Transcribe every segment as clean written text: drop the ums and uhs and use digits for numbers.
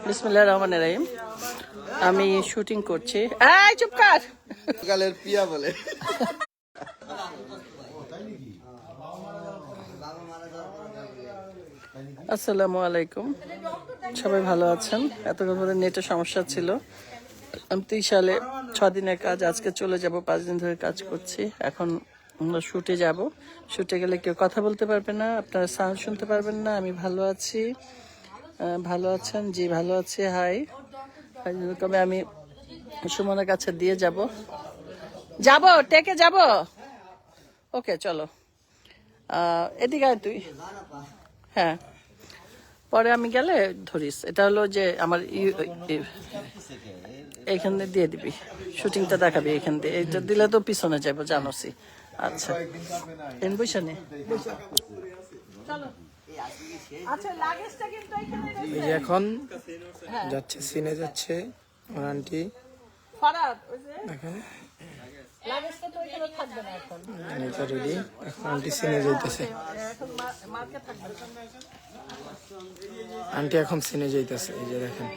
বিসমিল্লাহির রহমানির রহিম। আমি শুটিং করছি। এই চুপ কর। কালের পিয়া বলে। আসসালামু আলাইকুম, সবাই ভালো আছেন? এতক্ষণ ধরে নেটের সমস্যা ছিল। আমি 30 সালে 6 দিনের কাজ, আজকে চলে যাব। 5 দিন ধরে কাজ করছি। এখন আমরা শুটে যাব। শুটে গেলে কেউ কথা বলতে পারবে না, আপনারা সাউন্ড শুনতে পারবেন না। আমি ভালো আছি, ভালো আছেন? জি ভালো আছি। হাই। তবে আমি সুমনের কাছে দিয়ে যাব টেকে যাব। ওকে চলো, এদিকে আয় তুই। হ্যাঁ, পরে আমি গেলে ধরিস। এটা হলো যে আমার এইখানে দিয়ে দিবি, শুটিংটা দেখাবি এখান দিয়ে। এটা দিলে তো পিছনে যাবো, জানোসি। আচ্ছা এন বইসা নে। এখন যাচ্ছে, সিনে যাচ্ছে আমার আন্টি। দেখেন এটা রেডি, এখন আন্টি সিনে যাইতেছে। আন্টি এখন সিনে যাইতেছে, এই যে দেখেন।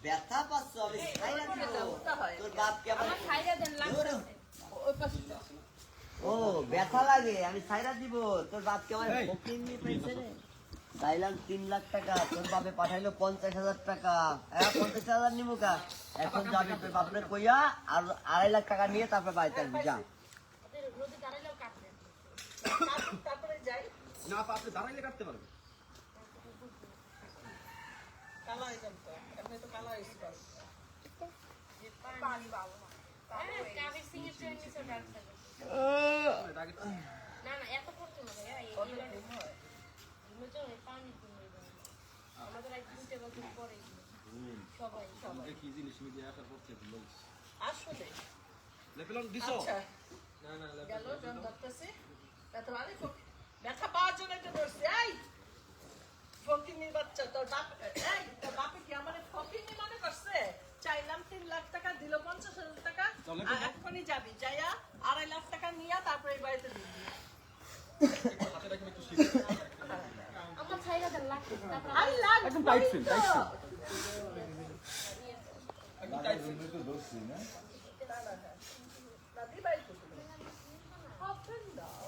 ব্যথা পাচ্ছ, আমি ছাইরা দিব। তোর বাপকে ও ব্যথা লাগে, আমি ছাইরা দিব। তোর বাপকে আমার ফকির নিয়ে পাইছে রে। চাইলাম 3 লাখ টাকা, তোর বাপে পাঠাইলো 50,000 টাকা। 50,000 নিবো কা? এখন যাবি তোর বাপরে কইয়া আর 2.5 লাখ টাকা নিয়ে তারপর বাড়িতে আসবি। যা না, আপনি দাঁড়াইলে কাটতে পারবে। ব্যথা পাওয়ার জন্য তো ধরছে। এই ফকিনির বাচ্চা, তোর বাপে কি আমার ফকিনি মনে করছে? চাইলাম 3 লাখ টাকা, দিল 50,000 টাকা। এখনই যাবি, যাইয়া 2.5 লাখ টাকা নিয়ে তারপরে এই বাড়িতে দিবি। আমার ছাইরা দেন লাখ টাকা। আরে লাখ একদম টাইট ফিল, টাইট ফিল। একদম টাইট ফিল তো দোস্তি না। না দিবাই তো। হাফেন দাও।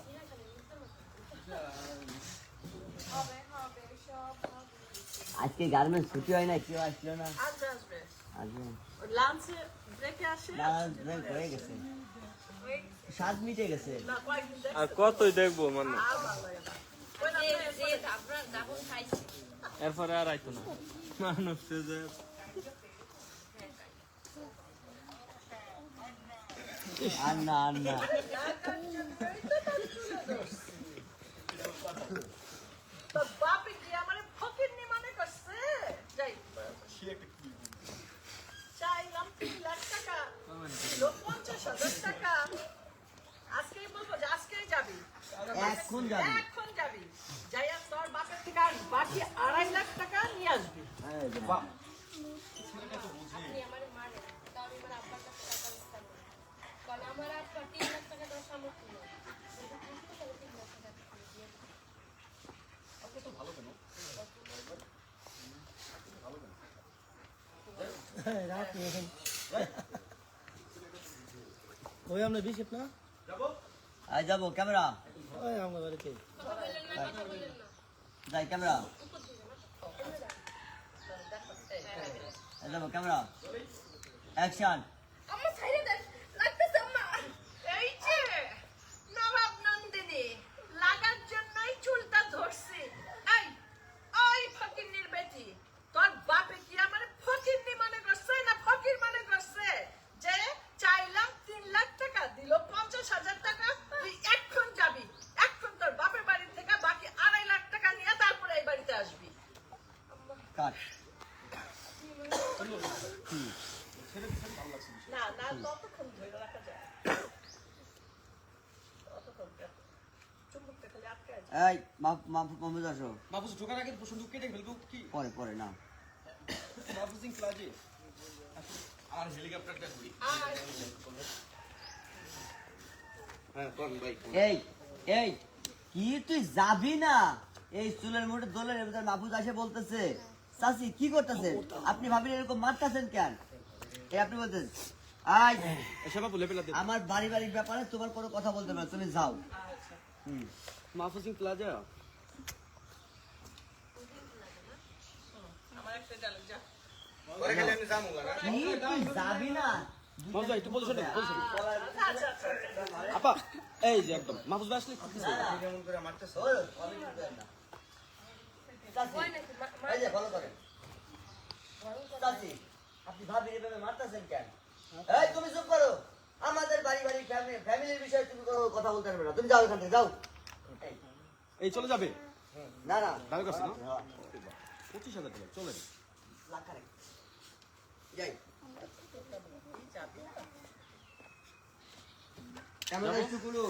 আজকে গার্মেন্টস ছুটি হয় না, কেউ আসলো না। আসবে আসবে। আসবে লাঞ্চে ব্রেকে আসে। লাঞ্চ ব্রেক হয়ে গেছে, 7 মিনিটে গেছে। না কয়েকদিন দেখ। আর কতই দেখবো মানে, আর ভালো লাগে না। কই না আপনারা ডাবল খাইছি। এরপরে আর আইতো না মানুষ যে আর না আর না। তো বাপে কি আমারে ফকিরনি মনে করছে? যাই চাইলাম 3 লাখ টাকা, দিল 50,000 টাকা। আজকেই বলবো যে আজকেই যাবি, এখন যাবি, এখন যাবি। যাইয়া তোর বাপের থেকে আর বাকি 2.5 লাখ টাকা নিয়ে আসবি। আপনি আমারে মারেন, তাও আমি আমার আব্বার কাছে টাকা দিতাম না। কারণ আমার আব্বা 3 লাখ টাকা দেওয়ার সামর্থ্য নেই। কিন্তু 3 লাখ টাকা দিয়ে দিই। ওই আমরা বিশেষ না আই যাবো ক্যামেরা, ওই আমরা বাড়িতে কথা বললেন না, কথা বললেন না। যাই ক্যামেরা, যাবো ক্যামেরা, অ্যাকশন। আমার ছাইরে দেন, লাগতেছে আম্মা। এই যে নবাব নন্দিনী লাগার জন্যই চুলটা ধরছি। এই ওই ফকিরনির বেটি, তোর বাপে কি আমার ফকিরনি মনে করছে না ফকির মনে করছে? যে চাইলাম 3 লাখ টাকা, দিল 50,000 টাকা। তুই এখন যাবি, এখন তোর বাপের বাড়ি থেকে বাকি 2.5 লাখ টাকা নিয়ে তারপরে এই বাড়িতে আসবি। কাট। এই মাহফুজ আসো মাহফুজ ঢোকার আগে প্রশ্ন কেটে ফেলবো কি পরে পরে না মাহফুজিং প্লাজে আর হেলিকপ্টারটা ঘুরি হ্যাঁ কোন ভাই এই এই কি তুই যাবি না এই চুলের মোটে দোলের ভিতর মাহফুজ আসে বলতেছে চাচি কি করতেছেন আপনি ভাবির এরকম মারতেছেন কেন এই আপনি বলতেছেন আই এসব বাবু লেভেল দে আমার বাড়ি বাড়ির ব্যাপারে তোমার কোনো কথা বলতে না তুমি যাও মাহফুজিং প্লাজা পরে গেলে আমি যামু না কি তুই যাবি না মাহফুজ ভাই একটু বলছো না আপা এই যে একদম মাহফুজ ভাই আসলে কি কেমন করে মারতেছে চাচি এই যে ফলো করেন চাচি আপনি ভাবির এভাবে মারতেছেন কেন এই তুমি চুপ করো আমাদের বাড়ি বাড়ি ফ্যামিলির বিষয়ে তুমি কোনো কথা বলতে পারবে না তুমি যাও এখান থেকে যাও এই চলে যাবে না না দাবি করছে না হ্যাঁ। 25,000 টাকা চলে লাখারে যাই কেমন আছো কুলু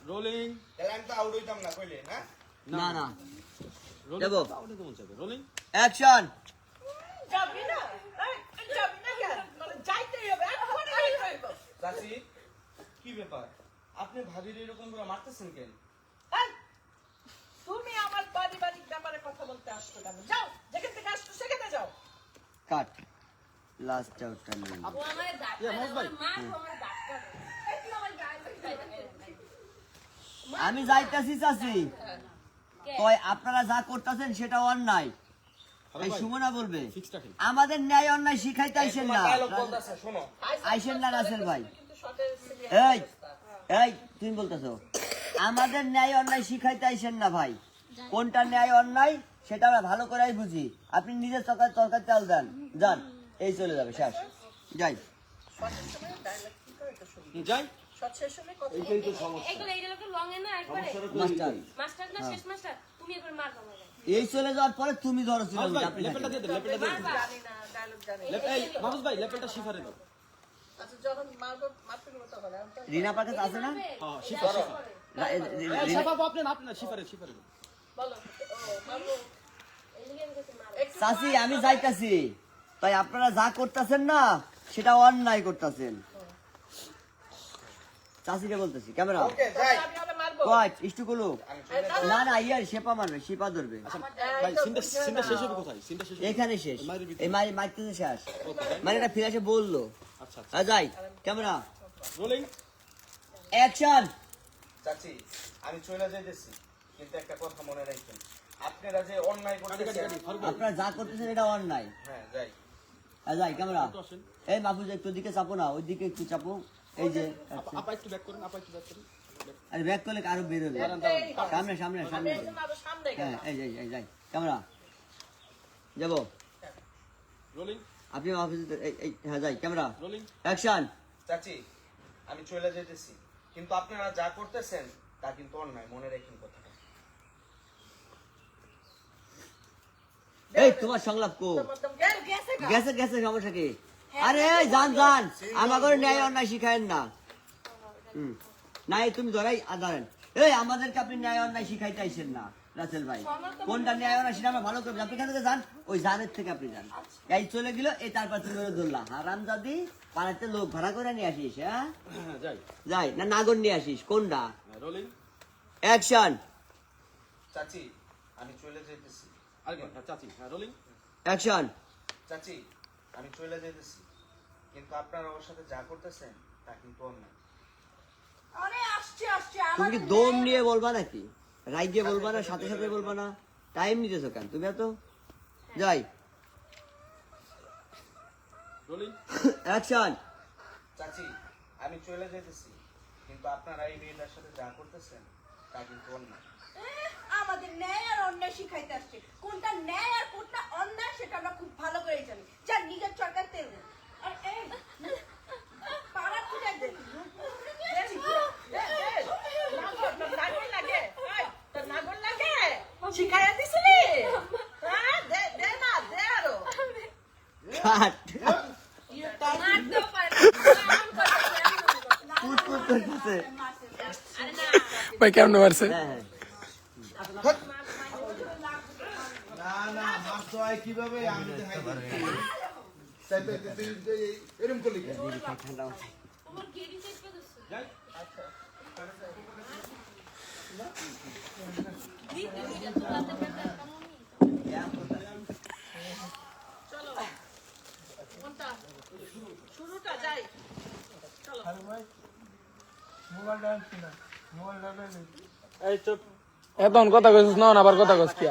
রোলিং তাহলে আমি তো আউট হইতাম না কইলে না না না রোলিং দেবো। আউটে কেমন যাবে রোলিং অ্যাকশন যাবি না যাবি না কেন মানে যাইতেই হবে এখন যাইতে হবে চাচি কি ব্যাপার আপনি ভাবির এরকম করে মারতেছেন কেন এই, তুমি আমার পারিবারিক ব্যাপারে কথা বলতে আসছো কেন যাও যেখান থেকে আসছো সেখানে যাও কাট লাস্ট আউটটা নিয়ে ও আমার দাঁত ইয়া, মহেশ ভাই। মা তো আমার দাঁত কাটে একটু আমার গায়ে আমি যাইতাছি চাচি কয় আপনারা যা করতেছেন সেটা অন্যায় এই সুমনা বলবে ফিক্সটা খেল আমাদের ন্যায় অন্যায় শিখাইতে আইসেন না ডায়লগ বলতাছে শোনো আইসেন না রাসেল ভাই কিন্তু শর্টের এই এই তুমি বলতেছো আমাদের ন্যায় অন্যায় শিখাইতে আইসেন না ভাই কোনটা ন্যায় অন্যায় সেটা আমরা ভালো করেই বুঝি আপনি নিজের তরকার চাল দেন যান এই চলে যাবে শেষ যাই শর্টের সময় ডায়লগ কি করে তো শুনি যাই শর্টের সময় কথা এইটাই তো সমস্যা এগুলো এইগুলো তো লং এ না একবারে মাস্টার মাস্টার না শেষ মাস্টার তুমি একবার মার দাও আমাকে এই চলে যাওয়ার পরে তুমি ধরো ছিল মাহফুজ ভাই আপনি লেভেলটা থাকেন। দিয়ে দেন লেভেলটা দিয়ে দেন জানি না ডায়লগ জানি না। এই মাহফুজ ভাই লেভেলটা শিফারে দাও আচ্ছা যখন মারবো মারতে গেলে তখন এখন তো রিনা পার কাছে আছে না হ্যাঁ শিফা শিফা এই রিনা- শিফা আপনি না আপনি না শিফারে শিফারে দাও বলো ও মারবো এইদিকে আমি কাছে মার একটু চাচি আমি যাইতাছি তাই আপনারা যা করতেছেন না সেটা অন্যায় করতেছেন চাচিকে বলতেছি ক্যামেরা ওকে যাই আমি ওরে মারবো কয় ইষ্টুকুলু না না ইয়ার শেপা মারবে শিপা ধরবে ভাই সিনটা শেষ হবে কোথায় সিনটা শেষ হবে এখানে শেষ মায়ের ভিতরে। এই মারতেছে শেষ মানে এটা ফিরে এসে বললো আচ্ছা আচ্ছা যাই ক্যামেরা রোলিং অ্যাকশন চাচি আমি চলে যাইতেছি কিন্তু একটা কথা মনে রাখবেন আপনারা যে অন্যায় করতেছেন আপনারা যা করতেছেন এটা অন্যায় হ্যাঁ যাই যাই ক্যামেরা তো আসেন এই মাহফুজ একটু দিকে চাপো না ওই দিকে একটু চাপো এই যে আপা একটু ব্যাক করেন আপা একটু ব্যাক করেন আরে ব্যাক করলে আরো বেরোবে সামনে সামনে সামনে এই জন্য আরো সামনে গেলাম হ্যাঁ এই যাই ক্যামেরা যাবো রোলিং আপনি মাহফুজ হ্যাঁ যাই ক্যামেরা রোলিং অ্যাকশন চাচি আমি চলে যাইতেছি কিন্তু আপনারা যা করতেছেন তা কিন্তু অন্যায় মনে রাখেন কথাটা এই তোমার সংলাপ কো একদম গেছে গেছে গেছে সমস্যা কি আরে এই জান আমাদের ন্যায় অন্যায় শিখায়েন না নাই তুমি ধরাই ধরেন এই আমাদেরকে আপনি ন্যায় অন্যায় শিখাইতে আইসেন না রাসেল ভাই কোনটা ন্যায় অন্যায় সেটা আমরা ভালো করে আপনি এখান থেকে যান ওই জানের থেকে আপনি যান এই চলে গেল এই তারপর তুমি ওরা ধরলা হারাম জাদি পাড়াতে লোক ভাড়া করে নিয়ে আসিস হ্যাঁ হ্যাঁ যাই যাই না নাগর নিয়ে আসিস কোনটা রোলিং অ্যাকশন চাচি আমি চলে যাইতেছি আরেকবার হ্যাঁ চাচি হ্যাঁ রোলিং অ্যাকশন চাচি আমি চলে যাইতেছি কিন্তু আপনারা ওর সাথে যা করতেছেন তা কিন্তু অন্যায় আরে আসছে তুমি কি দম নিয়ে বলবা নাকি রাই দিয়ে বলবা না সাথে সাথে বলবা না টাইম নিতেছো কেন তুমি এত যাই রোলিং অ্যাকশন চাচি আমি চলে যাইতেছি কিন্তু আপনারা এই মেয়েটার সাথে যা করতেছেন তা কিন্তু অন্যায় আমাদের ন্যায় আর অন্যায় শিখাইতে আসছে কোনটা ন্যায় আর কোনটা অন্যায় সেটা আমরা খুব ভালো করে জানি যা নিজের চরকার তেল দে। আর এই পাড়া খুঁজে দে নাগর লাগে তোর নাগর লাগে শিখাইয়া দিছিলি হ্যাঁ দে দে না দে আরো কাট মারতেও পারে না এমন করে পুত পুত করতেছে আরে না ভাই কেমন মারছে হ্যাঁ না না মাছ তো হয় কিভাবে আমি দেখাই এরকম করলি কেন? তোমার গেড়ি চেপে দিচ্ছে দিতে দিতে তোলাতে বেটা কেমন কোনটা শুরুটা যাই এখন কথা কইছিস না আবার কথা কইছিস কি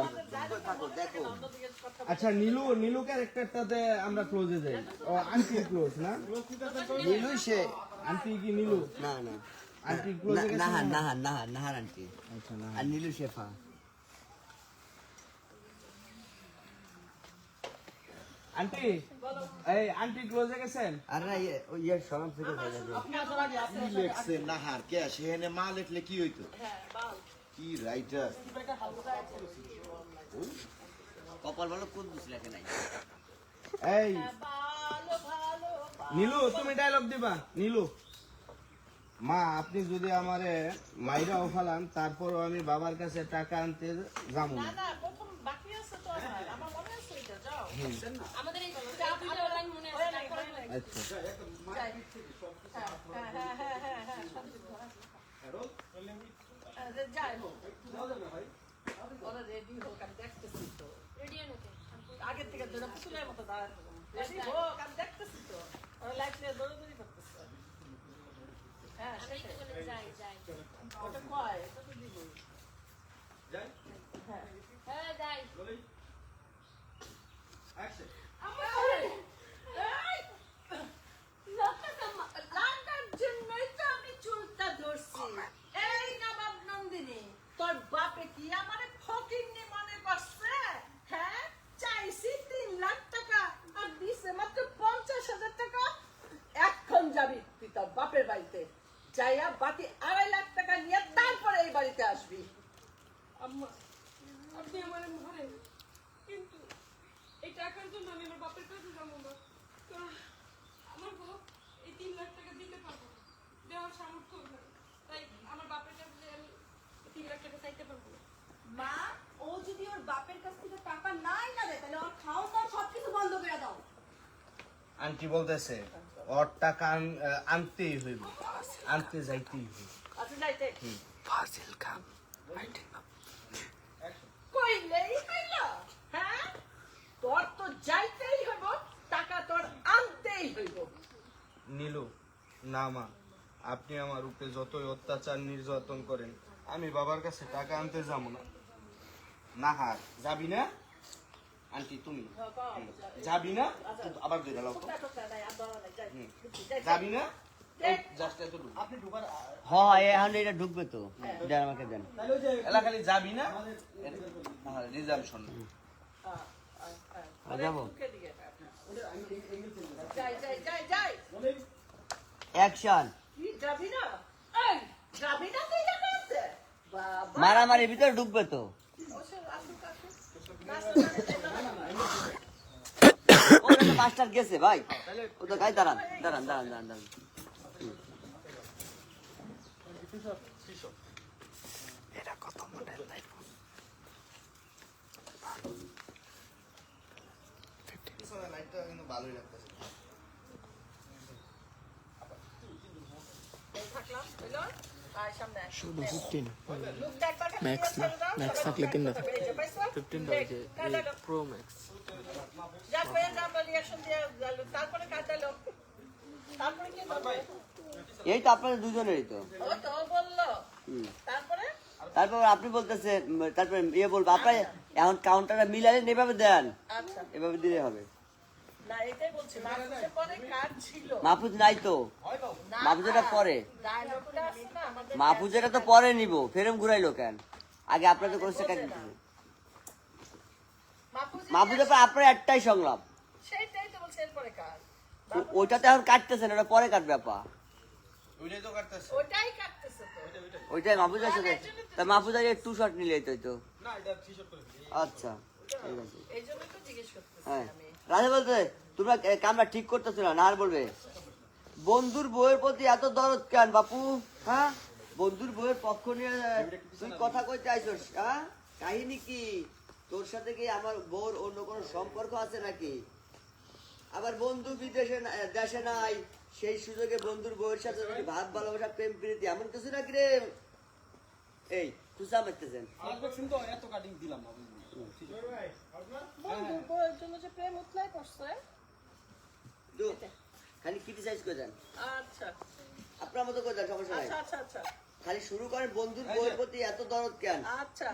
আচ্ছা নীলু ক্যারেক্টারটাতে আমরা ক্লোজে যাই ও আন্টি ক্লোজ না নীলুই সে। আন্টি কি নীলু না না আন্টি ক্লোজে গেছে নাহার আন্টি আচ্ছা না আর নীলু শেফা। আন্টি এই আন্টি ক্লোজে গেছেন আর না ইয়ে সরম থেকে হয়ে যাবে। কি লেখছে নাহার কে সেখানে মা লেখলে কি হইতো? কি রাইটার? কপাল ভালো কুদ্দুস লেখে নাই। এই নীলু তুমি ডায়লগ দিবা নীলু মা আপনি যদি আমারে মাইরাও ফালান তারপরও আমি বাবার কাছে টাকা আনতে যাবো না আমাদের এই দুইটা লাইন মনে আছে তারপরে আচ্ছা রেডি নাকি আগের থেকে ধরে চুলের মতো দাঁড়ানো বেশি হোক আমি দেখতেছি তো ওরা লাইট নিয়ে দৌড়াদৌড়ি করতেছে হ্যাঁ আমি তো বলে যাই যাই ওটা কয় এটা তো দিবই হ্যাঁ যাই লাগার জন্যই তো আমি চুলটা ধরছি। এই নবাব নন্দিনী, তোর বাপে কি আমারে ফকিন্নি মনে করছে? হ্যাঁ? চাইছি 3 লাখ টাকা আর দিছে মাত্র 50,000 টাকা। এখন যাবি তুই তোর বাপের বাড়িতে, যাইয়া বাকি 2.5 লাখ টাকা নিয়ে তারপরে এই বাড়িতে আসবি। আম্মা আপনি আমার মারেন কিন্তু এই টাকার জন্য আমি আমার বাপের কাছে যাবো না কারণ আমার বাপ এই 3 লাখ টাকা দিতে পারবো না দেওয়ার সামর্থ্য হবে না। তাই আমার বাপের কাছে যে আমি 3 লাখ টাকা চাইতে পারবো না। মা, ও যদি ওর বাপের কাছ থেকে টাকা নাই না দেয় তাহলে ওর খাওয়া দাওয়া সবকিছু বন্ধ করে দাও। আন্টি বলতেছে ওর টাকা আনতেই হইব আনতে যাইতেই হইব আচ্ছা যাইতে ফাজিল খান কইলেই হইল, হ্যাঁ? তোর তো যাইতেই হইব, টাকা তোর আনতেই হইব। নীলু না মা আপনি আমার উপরে যতই অত্যাচার নির্যাতন করেন আমি বাবার কাছে টাকা আনতে যাবো না নাহার যাবি না আন্টি তুমি যাবি না আবার দুইটা লাও তো। যাবি না জাস্ট এত আপনি ঢুকার এখন এটা ঢুকবে তো, দেন আমাকে দেন। এলাকালি যাবি না রিজার্ভেশন যাবো যাই যাই যাই যাই। অ্যাকশন। কি যাবি না? এই, যাবি না তুই টাকা আনতে? বাবা, মারামারির ভিতরে ঢুকবে তো। ও তো মাস্টার গেছে ভাই, ও তো গাই দাঁড়ান দাঁড়ান দাঁড়ান দাঁড়ান দাঁড়ান। এটা কত মডেল লাইটটা কিন্তু ভালোই লাগতেছে। থাকলাম হইলো আর সামনে আয়। শুধু 15 লোকটা একবার খালি ম্যাক্স না ছেড়ে দাও, ম্যাক্স তারপর থাকলে 3 না থাকে এই যে পাইছো? 15 দেখ, যে কাটা দাও। প্রো ম্যাক্স যা কয়ে যা আমরা রিঅ্যাকশন দিয়ে গেল, তারপরে কাটালো, তারপরে কি করবে? এই তো আপনাদের দুজনেরই তো। ও তো বললো তারপরে তারপর আপনি বলতেছেন তারপরে ইয়ে বলবো আপনার এখন কাউন্টারটা মিলালেন এভাবে দেন, আচ্ছা এভাবে দিলে হবে। না এটাই বলছি মাহফুজের পরে কার ছিল মাহফুজ নাই তো, না, মাহফুজেরা পরে, ডায়লগটা আছে না আমাদের মাহফুজেরা তো পরে নিব, ফেরম ঘুরাইলো কেন? আগে আপনাদের করেছে কেন? মাহফুজের পর আপনার একটাই সংলাপ, সেইটাই তো বলছি এরপরে কার ওইটাতে এখন কাটতেছেন, ওটা পরে কাটবে আপা। ওইটাই তো কাটতেছে ওটাই কাটতেছে তো ওইটাই মাহফুজের সাথে, তা মাহফুজ আগে 2 শট নিলেই তো। না এটা 3 শট করে আচ্ছা ঠিক আছে। এই জন্য তো জিজ্ঞেস করতেছি হ্যাঁ আমি রাজা বলতে তোমরা কামরা ঠিক করতেছো না, না আর বলবে বন্ধুর বউয়ের প্রতি এত দরদ কেন বাপু? হ্যাঁ বন্ধুর বউয়ের পক্ষ নিয়ে তুই কথা কইতে আইছস? হ্যাঁ কাহিনী কি? তোর সাথে কি আমার বউর অন্য কোনো সম্পর্ক আছে নাকি? আবার বন্ধু বিদেশে দেশে নাই, সেই সুযোগে বন্ধুর বউয়ের সাথে যদি ভাব ভালোবাসা প্রেম প্রীতি এমন কিছু নাকি রে? এই তুষা মারতেছেন বন্ধু বউয়ের জন্য যে প্রেম উতলাই করছে। খালি ক্রিটিসাইজ করে দেন, আচ্ছা আপনার মতো করে দেন, সমস্যা নাই। আচ্ছা আচ্ছা আচ্ছা খালি শুরু করেন বন্ধুর বউয়ের প্রতি এত দরদ কেন? আচ্ছা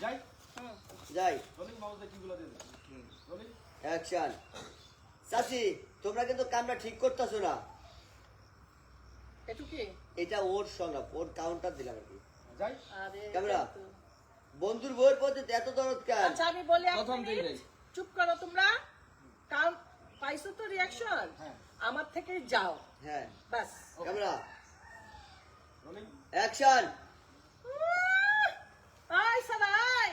যাই অ্যাকশন। চাচি তোমরা কিন্তু কামটা ঠিক করতেছো না। একটু কি? এটা ওর সংলাপ, ওর কাউন্টার দিলাম আর কি। আরে ক্যামেরা। কিন্তু। বন্ধুর বউয়ের প্রতি এত দরদ কেন? আচ্ছা আমি বলি এক মিনিট। চুপ করো তোমরা। কারণ পাইছো তো রিঅ্যাকশন, আমার থেকে যাও হ্যাঁ বাস। Camera action. আই সারাই,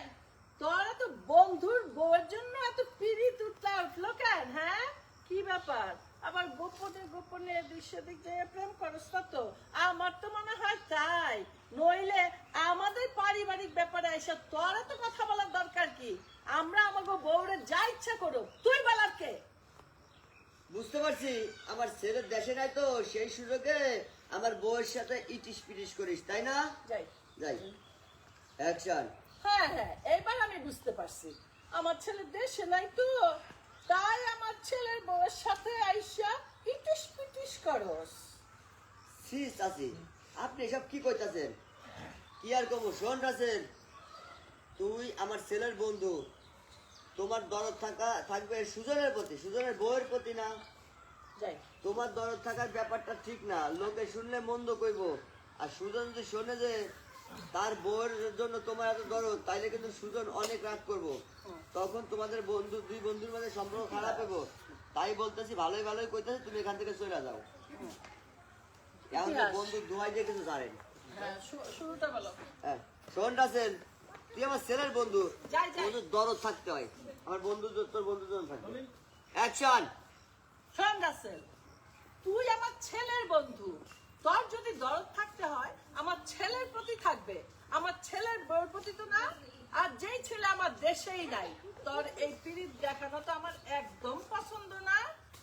তোরা তো বন্ধুর বউয়ের জন্য এত পিরিত উঠলো কেন? হ্যাঁ কি ব্যাপার? আবার গোপনে গোপনে দৃশ্য দিক দিয়ে প্রেম করস না তো? আমার তো মনে হয় তাই। নইলে আমাদের পারিবারিক ব্যাপারে এসে তোরা তো কথা বলার দরকার কি? আমরা আমাকে বউরে যা ইচ্ছা করো, তুই বলার কে? বুঝতে পারছি, আমার ছেলের দেশে নাই তো সেই সুযোগে আমার বউয়ের সাথে ইটিস পিটিস করিস, তাই না? যাই যাই অ্যাকশন। হ্যাঁ হ্যাঁ এবার আমি বুঝতে পারছি। আমার ছেলে দেশে নাই তো, তাই আমার ছেলের বউয়ের সাথে আইসা ইটিস পিটিস করস। সি চাচি আপনি এসব কি কইতাছেন? কি আর কমু? শোন রাসেল, তুই আমার ছেলের বন্ধু, তোমার দরদ থাকবে সুজনের প্রতি, সুজনের বউয়ের প্রতি না। যাই তোমার দরদ থাকার ব্যাপারটা ঠিক না, লোকে শুনলে মন্দ কইব। আর সুজন যদি শোনে যে তার বউয়ের জন্য তোমার এত দরদ, তাইলে কিন্তু সুজন অনেক রাগ করব। তখন তোমাদের বন্ধু, দুই বন্ধুর মাঝে সম্পর্ক খারাপ হইব। তাই বলতেছি, ভালোই ভালোই কইতেছি, তুমি এখান থেকে চলে যাও। এখন তো বন্ধু দুহাই দিয়ে কিছু জানেন। হ্যাঁ শুরুটা বলো। হ্যাঁ শোন রাসেল, তুই আমার ছেলের বন্ধু, যাই, যাই। বন্ধুর দরদ থাকতে হয়। আমার বন্ধু তোর বন্ধুর জন্য থাকবে। অ্যাকশন। শোন রাসেল, তুই আমার ছেলের বন্ধু, তোর যদি দরদ থাকতে হয় আমার ছেলের প্রতি থাকবে, আমার ছেলের বউর প্রতি তো না। আর যেই ছেলে আমার দেশেই নাই, তোর এই পিরিত দেখানো তো আমার একদম পছন্দ না।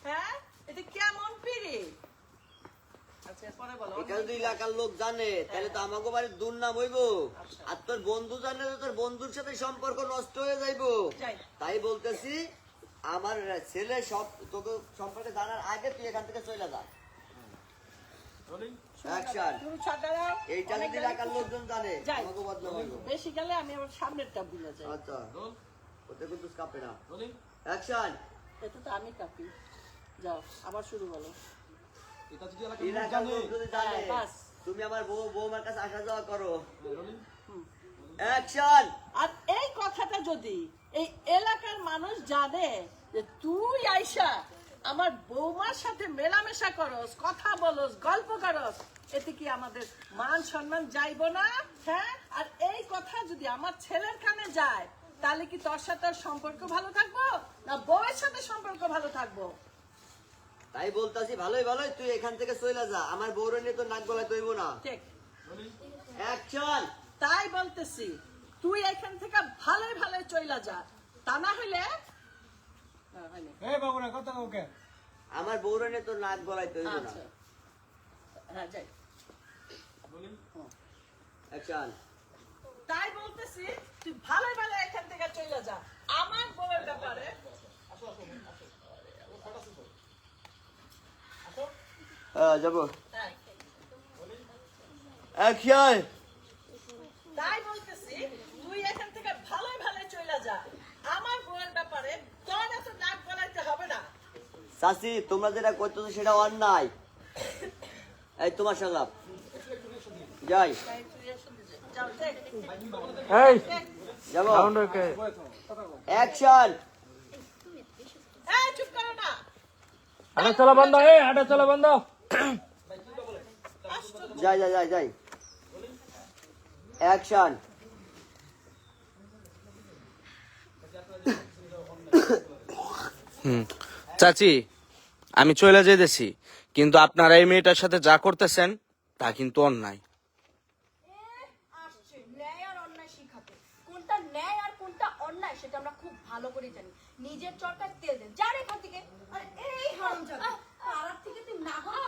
হ্যাঁ এটা কেমন পিরিত? আচ্ছা পরে বলো। এটা যদি এলাকার লোক জানে তাহলে তো আমাকে বাড়ির দুর্নাম হইব। আর তোর বন্ধু জানলে তো তোর বন্ধুর সাথে সম্পর্ক নষ্ট হয়ে যাইব। যাই। তাই বলতেছি, আমার ছেলে সব তোকে সম্পর্কে জানার আগে তুই এখান থেকে চলে যা। অ্যাকশন। তুমি ছাড় দাও। এইটা যদি এলাকার লোকজন জানে যাই। আমাকে বদনাম হইব। বেশি গেলে আমি আমার সামনেরটা ভুলে যাই। আচ্ছা ওতে কিন্তু কাঁপে না। অ্যাকশন। এটা তো আমি কাঁপি। যাও আবার শুরু বলো। এলাকার লোক যদি জানে হ্যাঁ, বাস। তুমি আমার বৌমার কাছে আসা যাওয়া করো। অ্যাকশন। আর এই কথাটা যদি এই এলাকার মানুষ জানে যে তুই আইসা আমার বৌমার সাথে মেলামেশা করস, কথা বলস, গল্প করস, এতে কি আমাদের মান সম্মান যাইব না? হ্যাঁ আর এই কথা যদি আমার ছেলের কানে যায়, তাহলে কি তোর সাথে আর সম্পর্ক ভালো থাকবো না বউয়ের সাথে সম্পর্ক ভালো থাকবো? তাই বলতাছি, ভালোই ভালোই তুই এখান থেকে চলে যা, আমার বউরে নিয়ে তো নাক গলায় তৈব না। ঠিক অ্যাকশন। তাই বলতেছি, তুই এখান থেকে ভালোই ভালোই চইলা যা, তা না হইলে আমার বউরে নিয়ে তো নাক গলায় তৈব না। আচ্ছা হ্যাঁ যাই। অ্যাকশন। তাই বলতেছি তুই ভালোই ভালো এখান থেকে চলে যা, আমার বউয়ের ব্যাপারে যাবো। হ্যাঁ। অ্যাকশন। তাই বলতেছি তুই এখান থেকে ভালোই ভালোই চলে যা, আমার বউয়ের ব্যাপারে তোর এত নাক গলাইতে হবে না। চাচি তোমরা যেটা করতেছো সেটা অন্যায়। এই তোমার সংলাপ। যাই যাও, দেখ। এই যাবো। সাউন্ডকে অ্যাকশন। এই চুপ করো না। হাঁটা চলা বন্ধ, হাঁটা চলা বন্ধ। যাই যাই যাই যাই। অ্যাকশন। চাচি আমি চলে যেতেছি, কিন্তু আপনারা এই মেয়েটার সাথে যা করতেছেন তা কিন্তু অন্যায়। আসছে ন্যায় আর অন্যায় শিখাতে। কোন সেটা আমরা খুব ভালো করে জানি। নিজের চরকায় তেল দেন, যার এখান থেকে। আরে এই হারামজাদা, পাড়ার থেকে তুই না হলে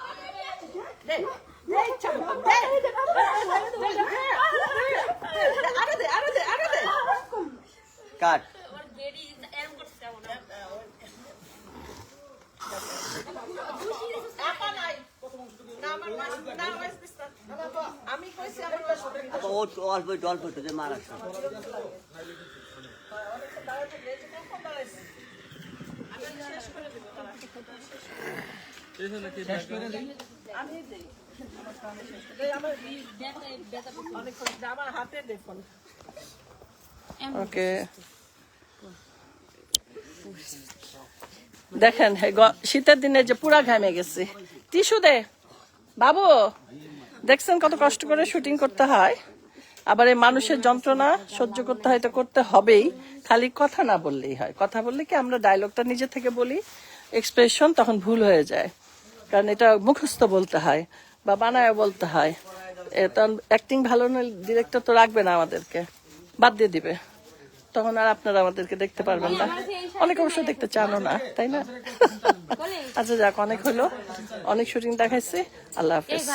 কাট আমার বেরি এরকম করতে হবে না। আমি কইছি আমার আপা ও অল্প একটু অল্প একটু যে মার আসো আমার হাতে দেখুন ওকে দেখেন শীতের দিনে যে পুরা ঘামে গেছি। টিস্যু দে বাবু। দেখছেন কত কষ্ট করে শুটিং করতে হয়, আবার এই মানুষের যন্ত্রণা সহ্য করতে হয়, তো করতে হবেই। খালি কথা না বললেই হয়, কথা বললে কি আমরা ডায়লগটা নিজে থেকে বলি, এক্সপ্রেশন তখন ভুল হয়ে যায়, কারণ এটা মুখস্থ বলতে হয় বা বানায় বলতে হয়। তখন অ্যাক্টিং ভালো না, ডিরেক্টর তো রাখবে না, আমাদেরকে বাদ দিয়ে দিবে, তখন আর আপনারা আমাদেরকে দেখতে পারবেন না। অনেক অবশ্য দেখতে চানো না, তাই না? আচ্ছা যাক, অনেক হলো, অনেক শুটিং দেখাইছি। আল্লাহ হাফেজ।